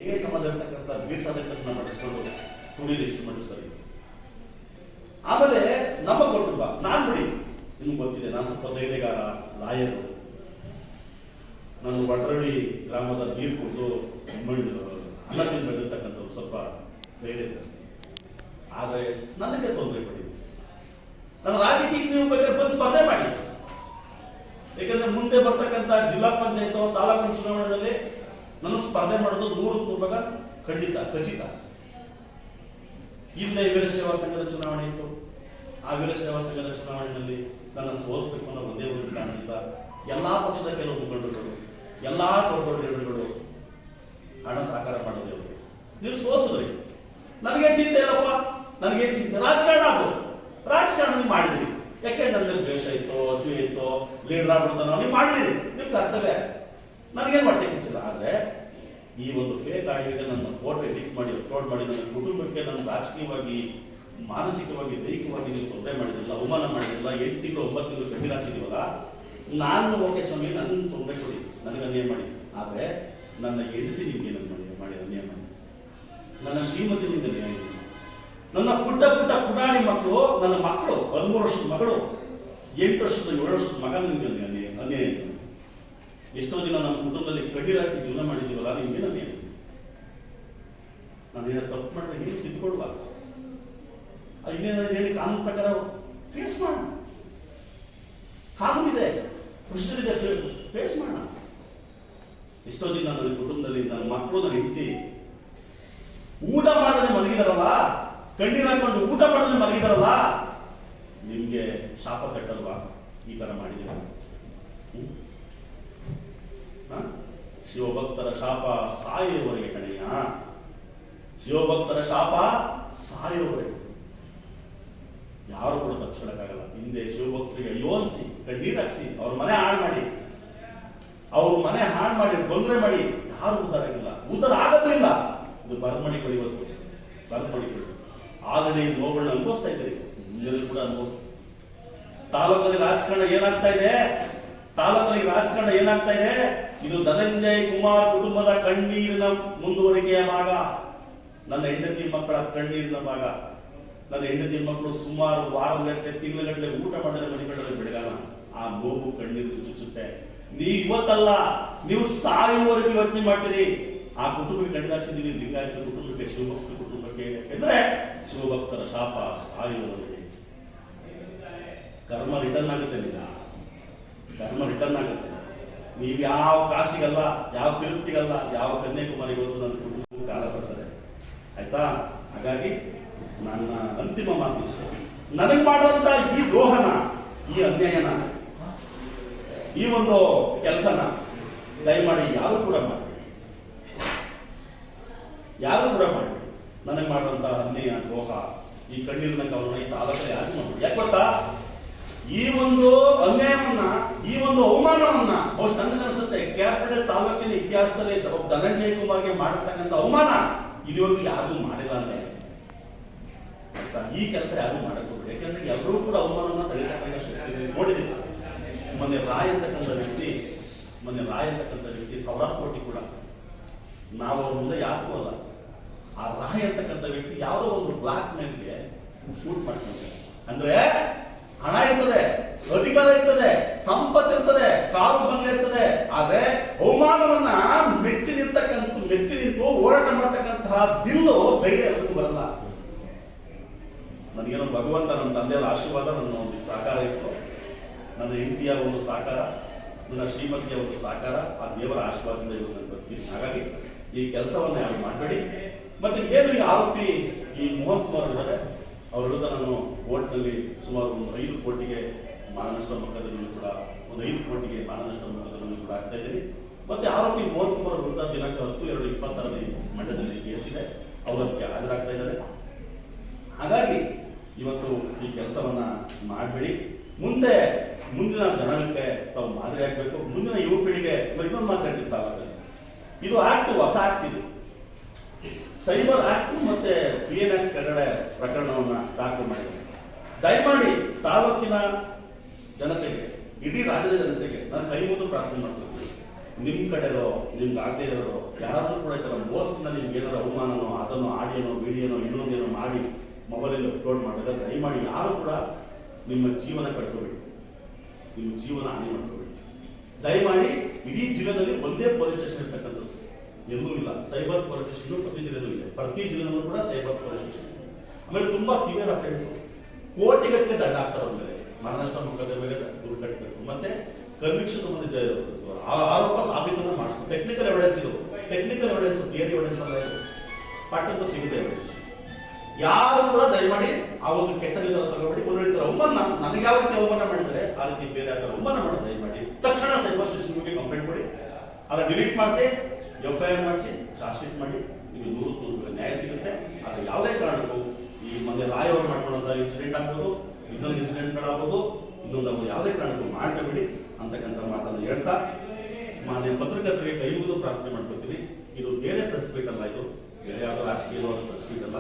ಹೇಗೆ ಸಮಾಜರ್ತಕ್ಕಂಥ ವೀರ್ ಸಾಧಕರನ್ನ ನಡೆಸ್ಕೊಂಡು ತುಳಿದು ಇಷ್ಟು ಮಂದಿ ಸರಿ. ಆಮೇಲೆ ನಮ್ಮ ಕುಟುಂಬ, ನಾನು ಬಿಡಿ ನಿಮ್ಗೆ ಗೊತ್ತಿದೆ, ನಾನು ಸ್ವಲ್ಪ ಧೈರ್ಯಗಾರ, ಲಾಯರು. ನಾನು ವಡ್ರಳ್ಳಿ ಗ್ರಾಮದ ನೀರು ಕುಡಿದು ಅನ್ನ ತಿಂದು ಬೆಳೆದಿರ್ತಕ್ಕಂಥವ್ರು, ಸ್ವಲ್ಪ ಧೈರ್ಯ ಜಾಸ್ತಿ. ಆದರೆ ನನಗೆ ತೊಂದರೆ ಪಡಿದೆ. ನನ್ನ ರಾಜಕೀಯ ನೀವು ಬೇಕಾದ್ರೆ ಬಂದು ಸ್ಪರ್ಧೆ ಮಾಡಿ, ಯಾಕಂದ್ರೆ ಮುಂದೆ ಬರ್ತಕ್ಕಂಥ ಜಿಲ್ಲಾ ಪಂಚಾಯತ್ ತಾಲೂಕು ಚುನಾವಣೆಯಲ್ಲಿ ನಾನು ಸ್ಪರ್ಧೆ ಮಾಡೋದು 100% ಖಚಿತ. ಹಿಂದೆ ವೀರಶೈವ ಸಂಘದ ಚುನಾವಣೆ ಇತ್ತು. ಆ ವೀರಶೈವ ಸಂಘದ ಚುನಾವಣೆಯಲ್ಲಿ ನನ್ನ ಸೋಲಿಸಬೇಕು ಅನ್ನೋ ಒಂದೇ ಒಂದು ಕಾರಣದಿಂದ ಎಲ್ಲಾ ಪಕ್ಷದ ಕೆಲವು ಮುಖಂಡರುಗಳು, ಎಲ್ಲಾ ದೊಡ್ಡ ಲೀಡರ್ಗಳು ಹಣ ಸಹಕಾರ ಮಾಡೋದು. ನೀವು ಸೋಸಿದ್ರಿ, ನನಗೆ ಚಿಂತೆ ಇಲ್ಲಪ್ಪ, ನನಗೆ ಚಿಂತೆ. ರಾಜಕಾರಣ ನೀವು ಮಾಡಿದ್ರಿ, ಯಾಕೆ ನನ್ನ ದ್ವೇಷ ಇತ್ತು, ಅಸೂಯೆ ಇತ್ತು, ಲೀಡರ್ ಆಗ್ಬಿಡ್ತಾನೋ ನೀವು ಮಾಡಿದ್ರಿ, ನಿಮ್ ಕರ್ತವ್ಯ. ನನಗೇನು ಹೊಟ್ಟೆ ಕಿಚ್ಚಿಲ್ಲ. ಆದ್ರೆ ಈ ಒಂದು ಫೇಕ್ ಆಡಿಯೋಗೆ ನನ್ನ ಫೋಟೋ ಎಡಿಟ್ ಮಾಡಿ ಅಪ್ಲೋಡ್ ಮಾಡಿ ನನ್ನ ಕುಟುಂಬಕ್ಕೆ ನನ್ನ ರಾಜಕೀಯವಾಗಿ, ಮಾನಸಿಕವಾಗಿ, ದೈಹಿಕವಾಗಿ ನೀವು ತೊಂದರೆ ಮಾಡಿದಿಲ್ಲ, ಅವಮಾನ ಮಾಡಿದಿಲ್ಲ. 8 ತಿಂಗಳು 9 ತಿಂಗಳು ಕಣ್ಣೀರು ಹಾಕಿದೀವಲ್ಲ, ನಾನು ಓಕೆ ಸ್ವಾಮಿ, ನನ್ನ ತೊಂದರೆ ಕೊಡಿ, ನನಗೆ ಅನ್ಯಾಯ ಮಾಡಿ. ಆದ್ರೆ ನನ್ನ ಹೆಂಡತಿ ನಿಮ್ಗೆ ಮಾಡಿ ಅನ್ಯಾಯ ಮಾಡಿ, ನನ್ನ ಶ್ರೀಮತಿ ನಿಮ್ಗೆ ಅನ್ಯಾಯ ಮಾಡಿ, ನನ್ನ ಪುಟ್ಟ ಪುಟಾಣಿ ಮಕ್ಕಳು, ನನ್ನ ಮಕ್ಕಳು 13 ವರ್ಷದ ಮಗಳು, 8 ವರ್ಷದ 7 ವರ್ಷದ ಮಗ ನಿಮ್ಗೆ ಅನ್ಯಾಯ. ಎಷ್ಟೋ ದಿನ ನಮ್ಮ ಕುಟುಂಬದಲ್ಲಿ ಕಣ್ಣೀರಾಕಿ ಜೀವನ ಮಾಡಿದೀವಲ್ಲ, ನಿಮ್ಗೆ ನಾನೇನೋ ತಪ್ಪು ಮಾಡಿದ್ರೆ ಹೇಗೆ ತಿದ್ದುಕೊಡುವ, ಇನ್ನೇನು ಹೇಳಿ ಕಾನೂನು ಪ್ರಕಾರ ಫೇಸ್ ಮಾಡೋಣ. ಕಾನೂನಿದೆ, ಪ್ರಶ್ನೆ ಫೇಸ್ ಮಾಡೋಣ. ಎಷ್ಟೋ ದಿನ ನನ್ನ ಕುಟುಂಬದಲ್ಲಿ ನನ್ನ ಮಕ್ಕಳು, ನನ್ನ ಹೆಂಡತಿ ಊಟ ಮಾಡದೆ ಮಲಗಿದಾರಲ್ಲ, ಕಣ್ಣೀರು ಹಾಕೊಂಡು ಊಟ ಮಾಡದೆ ಮಲಗಿದಾರಲ್ಲ, ನಿಮ್ಗೆ ಶಾಪ ಕಟ್ಟಲ್ವಾ ಈ ತರ ಮಾಡಿದೀರ? ಶಿವಭಕ್ತರ ಶಾಪ ಸಾಯುವವರೆಗೆ ಕಣಯ್ಯ, ಶಿವಭಕ್ತರ ಶಾಪ ಸಾಯುವವರೆಗೆ. ಯಾರು ಕೂಡ ತಪ್ಪಿಸೋಕ್ಕಾಗಲ್ಲ. ಹಿಂದೆ ಶಿವಭಕ್ತರಿಗೆ ಅಯ್ಯೋ ಅನ್ಸಿ, ಕಣ್ಣೀರು ಹಾಕ್ಸಿ, ಅವ್ರ ಮನೆ ಹಾಳು ಮಾಡಿ ತೊಂದರೆ ಮಾಡಿ ಯಾರು ಉದ್ಧಾರ ಆಗಿಲ್ಲ, ಉದ್ಧಾರ ಆಗತ್ತೂ ಇಲ್ಲ. ಇದು ಬರಮಣಿಗಳು, ಇವತ್ತು ಬರಮಣಿಗಳು ಆಲ್ರೆಡಿ ನೋವುಗಳನ್ನ ಅನುಭವಿಸ್ತಾ ಇದ್ದೀರಿ, ಮುಂಜಾನೆ ಕೂಡ ಅನುಭವಿಸ್ತಾ. ತಾಲೂಕಲ್ಲಿ ರಾಜಕಾರಣ ಏನಾಗ್ತಾ ಇದೆ? ಇದು ಧನಂಜಯ್ ಕುಮಾರ್ ಕುಟುಂಬದ ಕಣ್ಣೀರಿನ ಮುಂದುವರಿಕೆಯ ಭಾಗ. ನನ್ನ ಹೆಂಡತಿ ಮಕ್ಕಳ ಕಣ್ಣೀರಿನ ಭಾಗ. ನನ್ನ ಹೆಂಡತಿ ಮಕ್ಕಳು ಸುಮಾರು ವಾರಗಟ್ಟಲೆ, ತಿಂಗಳಗಟ್ಟಲೆ ಊಟ ಮಾಡಿದ್ರೆ ಮನೆಗಳಲ್ಲಿ ಬೆಳಗಾನ. ಆ ನೋವು ಕಣ್ಣೀರು ಚುಚ್ಚುತ್ತೆ. ನೀವು ಇವತ್ತಲ್ಲ, ನೀವು ಸಾಯುವವರೆಗೂ ಯೋಚನೆ ಮಾಡ್ತೀರಿ. ಆ ಕುಟುಂಬಕ್ಕೆ ಕಣ್ಣಿದಾಕ್ಸಿದ್ದೀವಿ, ಲಿಂಗಾಯತ ಕುಟುಂಬಕ್ಕೆ, ಶಿವಭಕ್ತ ಕುಟುಂಬಕ್ಕೆ. ಯಾಕೆಂದ್ರೆ ಶಿವಭಕ್ತರ ಶಾಪ ಸಾಯುವವರೆಗೆ. ಕರ್ಮ ರಿಟರ್ನ್ ಆಗುತ್ತೆ. ನೀವು ಯಾವ ಕಾಸಿಗಲ್ಲ, ಯಾವ ತಿರುಪ್ತಿಗಲ್ಲ, ಯಾವ ಕನ್ಯಾಕುಮಾರಿಗೆ ಹೋದ್ರು ನನ್ನ ಕುಟುಂಬಕ್ಕೆ ಕಾಲ ಬರ್ತದೆ, ಆಯ್ತಾ? ಹಾಗಾಗಿ ನನ್ನ ಅಂತಿಮ ಮಾತು ಇಷ್ಟ, ನನಗೆ ಮಾಡುವಂತ ಈ ದ್ರೋಹನ, ಈ ಅನ್ಯಾಯನ, ಈ ಒಂದು ಕೆಲಸನ ದಯಮಾಡಿ ಯಾರು ಕೂಡ ಮಾಡಿ. ನನಗೆ ಮಾಡುವಂತ ಅನ್ಯಾಯ, ದ್ರೋಹ, ಈ ಕಣ್ಣೀರಿನ ಕವನ ಈ ತಾಲೂಕಲ್ಲಿ ಯಾರು ಮಾಡಿ. ಯಾಕೆ ಗೊತ್ತಾ? ಈ ಒಂದು ಅನ್ಯಾಯವನ್ನ, ಈ ಒಂದು ಅವಮಾನವನ್ನ ಬಹುಶಃ ನನಗೆ ಅನಿಸುತ್ತೆ ಕ್ಯಾಪಿಟಲ್ ತಾಲೂಕಿನ ಇತಿಹಾಸದಲ್ಲಿ ಧನಂಜಯ್ ಕುಮಾರ್ಗೆ ಮಾಡಿರ್ತಕ್ಕಂಥ ಅವಮಾನ ಇದುವರೆಗೂ ಯಾರು ಮಾಡಿಲ್ಲ ಅಂತ ಅನಿಸುತ್ತೆ. ಈ ಕೆಲಸ ಯಾರು ಮಾಡಬೇಕು, ಯಾಕೆಂದ್ರೆ ಎಲ್ಲರೂ ಕೂಡ ಅವಮಾನವನ್ನ ತಡೆಯತಕ್ಕಂಥ ಶಕ್ತಿ ನೋಡಿದಿಲ್ಲ. ಮೊನ್ನೆ ರಾಯ್ ಅಂತಕ್ಕಂಥ ವ್ಯಕ್ತಿ 1,000 ಕೋಟಿ ಕೂಡ ನಾವು ಅವ್ರ ಮುಂದೆ ಯಾಕೂ ಅಲ್ಲ. ಆ ರಾಯ್ ಅಂತಕ್ಕಂಥ ವ್ಯಕ್ತಿ ಯಾವುದೋ ಒಂದು ಬ್ಲಾಕ್ ಮೇಲ್ಗೆ ಶೂಟ್ ಮಾಡ್ತಾರೆ. ಅಂದ್ರೆ ಹಣ ಇರ್ತದೆ, ಅಧಿಕಾರ ಇರ್ತದೆ, ಸಂಪತ್ತು ಇರ್ತದೆ, ಕಾರು ಬಂಗ್ಲೆ ಇರ್ತದೆ. ಆದ್ರೆ ಅವಮಾನವನ್ನ ಮೆಟ್ಟಿ ನಿಂತು ಹೋರಾಟ ಮಾಡ್ತಕ್ಕಂತಹ ದಿಲ್ಲು, ಧೈರ್ಯ ಎಲ್ಲರಿಗೂ ಬರಲ್ಲ. ನನಗೇನೋ ಭಗವಂತ, ನನ್ನ ತಂದೆಯವರ ಆಶೀರ್ವಾದ, ನನ್ನ ಒಂದು ಸಹಕಾರ ಇತ್ತು, ನನ್ನ ಹೆಂಡತಿಯ ಒಂದು ಸಹಕಾರ, ನನ್ನ ಶ್ರೀಮತಿಯ ಒಂದು ಸಹಕಾರ, ಆ ದೇವರ ಆಶೀರ್ವಾದದಿಂದ ಇವತ್ತು ನಾನು ಬರ್ತೀನಿ. ಹಾಗಾಗಿ ಈ ಕೆಲಸವನ್ನ ಯಾರು ಮಾಡಬೇಡಿ. ಮತ್ತೆ ಏನು ಈ ಆರೋಪಿ ಈ ಮೋಹನ್ ಕುಮಾರ್ ಇದ್ದಾರೆ, ಅವ್ರ ವಿರುದ್ಧ ನಾನು ಕೋರ್ಟ್ನಲ್ಲಿ ಸುಮಾರು 5 ಕೋಟಿಗೆ ಮಾನನಷ್ಟ ಮೊಕದ್ದಮೆಯನ್ನು ಕೂಡ ಆಗ್ತಾ ಇದ್ದೀನಿ. ಮತ್ತೆ ಆರೋಪಿ ಮೋಹನ್ ಕುಮಾರ್ ವಿರುದ್ಧ ದಿನಾಂಕ 10/2/26 ಮಂಡ್ಯದಲ್ಲಿ ಕೇಸಿದೆ, ಅವರಕ್ಕೆ ಹಾಜರಾಗ್ತಾ ಇದ್ದಾರೆ. ಹಾಗಾಗಿ ಇವತ್ತು ಈ ಕೆಲಸವನ್ನ ಮಾಡಬೇಡಿ. ಮುಂದಿನ ಜನಾಂಗಕ್ಕೆ ತಾವು ಮಾದರಿ ಆಗ್ಬೇಕು. ಮುಂದಿನ ಯುವ ಪೀಳಿಗೆ ಇನ್ನೊಂದು ಮಾತಾಡ್ತಿರ್ತಾವೆ, ಇದು ಆಕ್ಟ್, ಹೊಸ ಆಕ್ಟ್, ಇದು ಸೈಬರ್ ಆಕ್ಟ್ ಮತ್ತೆ PNX ಕನ್ನಡ ಪ್ರಕರಣವನ್ನ ದಾಖಲು ಮಾಡಿದೆ. ದಯಮಾಡಿ ತಾಲೂಕಿನ ಜನತೆಗೆ, ಇಡೀ ರಾಜ್ಯದ ಜನತೆಗೆ ನಾನು ಕೈ ಮುಗಿದು ಪ್ರಾರ್ಥನೆ ಮಾಡ್ತೀನಿ, ನಿಮ್ಮ ಕಡೆರೋ ನಿಮ್ಗೆ ಆಗದೆ ಇರೋರು ಯಾರಾದ್ರೂ ಕೂಡ ಈ ಥರ ಮೋಸ್ಟ್ನ ನಿಮ್ಗೆ ಏನಾರ ಅವಮಾನನೋ ಅದನ್ನು ಆಡಿಯೋನೋ ವಿಡಿಯೋನೋ ಇನ್ನೊಂದೇನೋ ಮಾಡಿ ಮೊಬೈಲಲ್ಲಿ ಅಪ್ಲೋಡ್ ಮಾಡಿದಾಗ ದಯಮಾಡಿ ಯಾರು ಕೂಡ ನಿಮ್ಮ ಜೀವನ ಕಳ್ಕೊಬೇಡಿ, ನಿಮ್ಮ ಜೀವನ ಹಾನಿ ಮಾಡ್ಕೋಬೇಡಿ. ದಯಮಾಡಿ ಇಡೀ ಜಿಲ್ಲೆಯಲ್ಲಿ ಒಂದೇ ಪೊಲೀಸ್ ಸ್ಟೇಷನ್ ಇರ್ತಕ್ಕಂಥದ್ದು ಎಲ್ಲೂ ಇಲ್ಲ. ಸೈಬರ್ ಪೊಲೀಸ್ ಸ್ಟೇಷನ್ ಪ್ರತಿ ಜಿಲ್ಲೆನೂ ಇದೆ, ಪ್ರತಿ ಜಿಲ್ಲೆನೂ ಕೂಡ ಸೈಬರ್ ಪೊಲೀಸ್ ಸ್ಟೇಷನ್. ಆಮೇಲೆ ತುಂಬಾ ಸಿವಿಯರ್ ಅಫೆನ್ಸ್, ಕೋಟಿಗಟ್ಟಲೆ ದಂಡ ಆಗ್ತಾರೆ ಮೇಲೆ, ಮಹಾರಾಷ್ಟ್ರ ಮೊಕದ್ದಮೆ ಮೇಲೆ ದುಡ್ಡು ಕಟ್ಟಬೇಕು, ಮತ್ತೆ ಕನ್ವಿಕ್ಷನ್ ಒಂದು ಆರೋಪ ಸಾಬೀತನ್ನು ಮಾಡಿಸ್ಬೇಕು. ಟೆಕ್ನಿಕಲ್ ಎವಿಡೆನ್ಸ್ ಇದು, ಟೆಕ್ನಿಕಲ್ ಎವಿಡೆನ್ಸ್, ಥಿಯರಿ ಎವಿಡೆನ್ಸ್ ಅಲ್ಲ ಇದು, ಪಟ್ಟಂತ ಸಿಗುತ್ತೆ ಎವಿಡೆನ್ಸ್. ಯಾರು ಕೂಡ ದಯಮಾಡಿ ಆ ಒಂದು ಕೆಟ್ಟ ನಿರ್ಧಾರ ತಗೋಬೇಡಿ. ಒಂದು ಹೇಳ್ತಾರೆ ಅವಮಾನ, ನನಗೆ ಯಾವ ರೀತಿ ಅವಮಾನ ಮಾಡಿದರೆ ಆ ರೀತಿ ಬೇರೆ ಯಾರು ಅವಮಾನ ಮಾಡೋದು ದಯಮಾಡಿ ತಕ್ಷಣ ಸೈಬರ್ ಸ್ಟೇಷನ್ಗೆ ಕಂಪ್ಲೇಂಟ್ ಕೊಡಿ, ಅದನ್ನ ಡಿಲೀಟ್ ಮಾಡಿಸಿ, FIR ಮಾಡಿಸಿ, ಚಾರ್ಜ್ ಶೀಟ್ ಮಾಡಿ, ನಿಮಗೆ 100% ನ್ಯಾಯ ಸಿಗುತ್ತೆ. ಆದರೆ ಯಾವುದೇ ಕಾರಣಕ್ಕೂ ಈ ಮೊನ್ನೆ ರಾಯ್ ಅವರು ಮಾಡ್ಕೊಳ್ಳೋಂಥ ಇನ್ಸಿಡೆಂಟ್ ಆಗ್ಬೋದು, ಇನ್ನೊಂದು ಇನ್ಸಿಡೆಂಟ್ಗಳಾಗ್ಬೋದು, ಇನ್ನೊಂದು ಯಾವುದೇ ಕಾರಣಕ್ಕೂ ಮಾಡ್ಕೋಬೇಡಿ ಅಂತಕ್ಕಂಥ ಮಾತನ್ನು ಹೇಳ್ತಾ ಮಾನ್ಯ ಪತ್ರಕರ್ತರಿಗೆ ಕೈ ಮುಗಿದು ಪ್ರಾರ್ಥನೆ ಮಾಡ್ಕೊತೀನಿ. ಇದು ಬೇರೆ ಪ್ರೆಸ್ ಮೀಟ್ ಅಲ್ಲ, ಇದು ಬೇರೆ ಯಾವುದೋ ರಾಜಕೀಯ ಪ್ರೆಸ್ ಮೀಟ್ ಅಲ್ಲ.